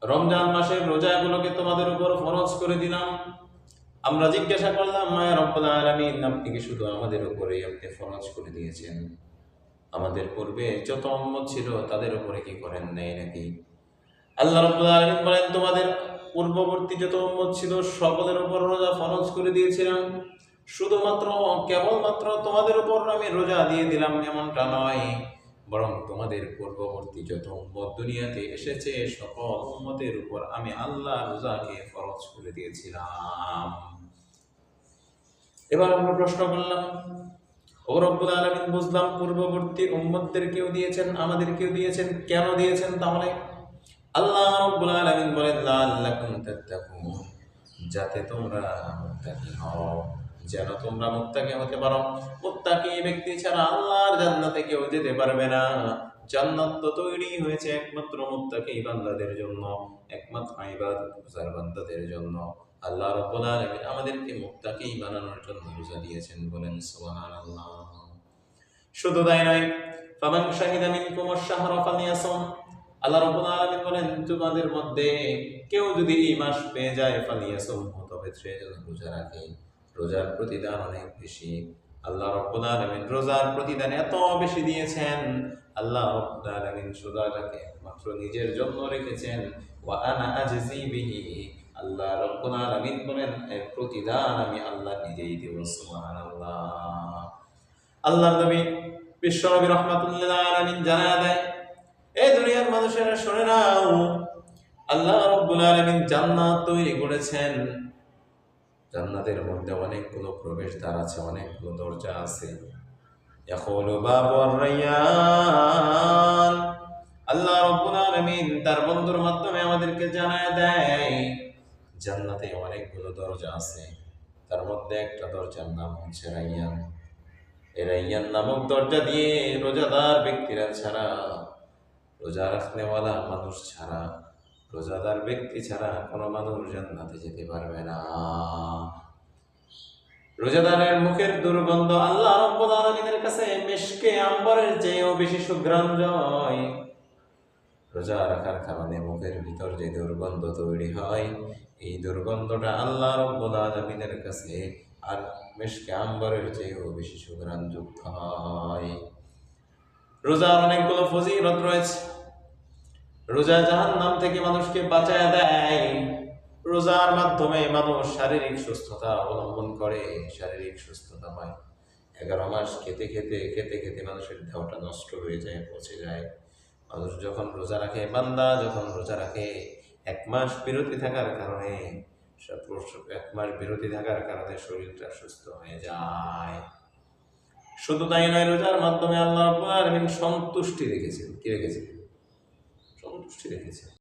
রমজান মাসের রোজাগুলোকে তোমাদের উপর ফরজ করে দিলাম। আমরা জিজ্ঞাসা করলাম, মায়া রব্বুল আলামিন, আপনি কি শুধু আমাদের উপরে আপনি ফরজ করে দিয়েছেন? আমাদের পূর্বে যত উম্মত ছিল তাদের উপরে কি করেন নাই নাকি? আল্লাহ রাব্বুল আলামিন বলেন, তোমাদের পূর্ববর্তী যত উম্মত ছিল সকলের উপর রোজা ফরজ করে দিয়েছিলাম। শুধুমাত্র কেবলমাত্র তোমাদের উপর আমি রোজা দিয়ে দিলাম এমনটা নয়, বরং তোমাদের পূর্ববর্তী যত উম্মত দুনিয়াতে এসেছে সকল উম্মতের উপর আমি আল্লাহ রোজাকে ফরজ করে দিয়েছিলাম। এবার আমরা প্রশ্ন করলাম, ও রব্বুল আলামিন, বুঝলাম পূর্ববর্তী উম্মতদেরকেও দিয়েছেন, আমাদেরকেও দিয়েছেন, কেন দিয়েছেন তাহলে? আল্লাহ রাব্বুল আলামিন বলেন, লাআল্লাকুম তাত্তাকুন, যাতে তোমরা মুত্তাকি হও, যেন তোমরা মুত্তাকি হতে পারো। মুত্তাকি ব্যক্তি ছাড়া আল্লাহর জান্নাতে কেউ যেতে পারবে না। জান্নাত তো তৈরি হয়েছে একমাত্র মুত্তাকি বান্দাদের জন্য, একমাত্র ইবাদতগুজার বান্দাদের জন্য। আল্লাহ রাব্বুল আলামিন আমাদেরকে মুত্তাকি বানানোর জন্য রোজা দিয়েছেন, বলেন সুবহানাল্লাহ। শুধু তাই নয়, ফামান শাহিদা মিনকুমুশ শাহরা ফালিয়াসুম, আল্লাহ রাব্বুল আলামিন বলেন, তোমাদের মধ্যে কেউ যদি এই মাস পেয়ে যায়, ফালিয়াসুম, তবে সে যেন রোজা রাখে। রোজার প্রতিদান অনেক বেশি। আল্লাহ রাব্বুল আলামিন রোজার প্রতিদান এত বেশি দিয়েছেন, আল্লাহ রাব্বুল আলামিন রোজাটাকে মাত্র নিজের জন্য রেখেছেন। ওয়া আনা আজজি বিহি, আল্লাহ রাব্বুল আলামিন বলেন, এর প্রতিদান আমি আল্লাহ নিজেই দেব। সুবহানাল্লাহ। আল্লাহর নবী বিশ্বনবী রাহমাতুল্লিল আলামিন জানায়া দেয়, এই দুনিয়ার মানুষেরা শুনে নাও, আল্লাহ রাব্বুল আলামিন জান্নাত তৈরি করেছেন। জান্নাতের মধ্যে অনেকগুলো প্রবেশদ্বার আছে, অনেকগুলো দরজা আছে। ইয়াকুলু বাবুর রায়্যান, আল্লাহ রাব্বুল আলামিন তার বন্ধুর মাধ্যমে আমাদেরকে জানায়া দেয়, জান্নাতে অনেকগুলো দরজা আছে, তার মধ্যে একটা দরজার নাম হচ্ছে রায়্যান। এই রায়্যান নামক দরজা দিয়ে রোজাদার ব্যক্তিরা ছাড়া, রোজা রাখনেওয়ালা মানুষ ছাড়া, রোজাদার ব্যক্তি ছাড়া কোনো মানুষ জান্নাতে যেতে পারবে না। রোজাদারের মুখের দুর্গন্ধ আল্লাহ রাব্বুল আলামিনের কাছে মিশকে আম্বরের চেয়েও বেশি সুঘ্রাণজয়। রোজা রাখার কারণে মুখের ভিতর যে দুর্গন্ধ তৈরি হয়, এই দুর্গন্ধটা আল্লাহ রাব্বুল আলামিনের কাছে আর মিশকে আম্বরের চেয়েও বেশি সুঘ্রাণযুক্ত হয়। রোজার অনেকগুলো ফজিলত রয়েছে। রোজা জাহান্নাম থেকে মানুষকে বাঁচায় দেয়। রোজার মাধ্যমে মানুষ শারীরিক সুস্থতা অবলম্বন করে, শারীরিক সুস্থতা হয়। 11 মাস খেতে খেতে খেতে খেতে মানুষের দেহটা নষ্ট হয়ে যায়, পচে যায়। মানুষ যখন রোজা রাখে, বান্দা যখন রোজা রাখে, 1 মাস বিরতি থাকার কারণে, 1 মাস বিরতি থাকার কারণে শরীরটা সুস্থ হয়ে যায়। শুধু তাই নয়, রোজার মাধ্যমে আল্লাহ রাব্বুল আলামিন সন্তুষ্টি রেখেছেন। কি রেখেছেন? সন্তুষ্টি রেখেছেন।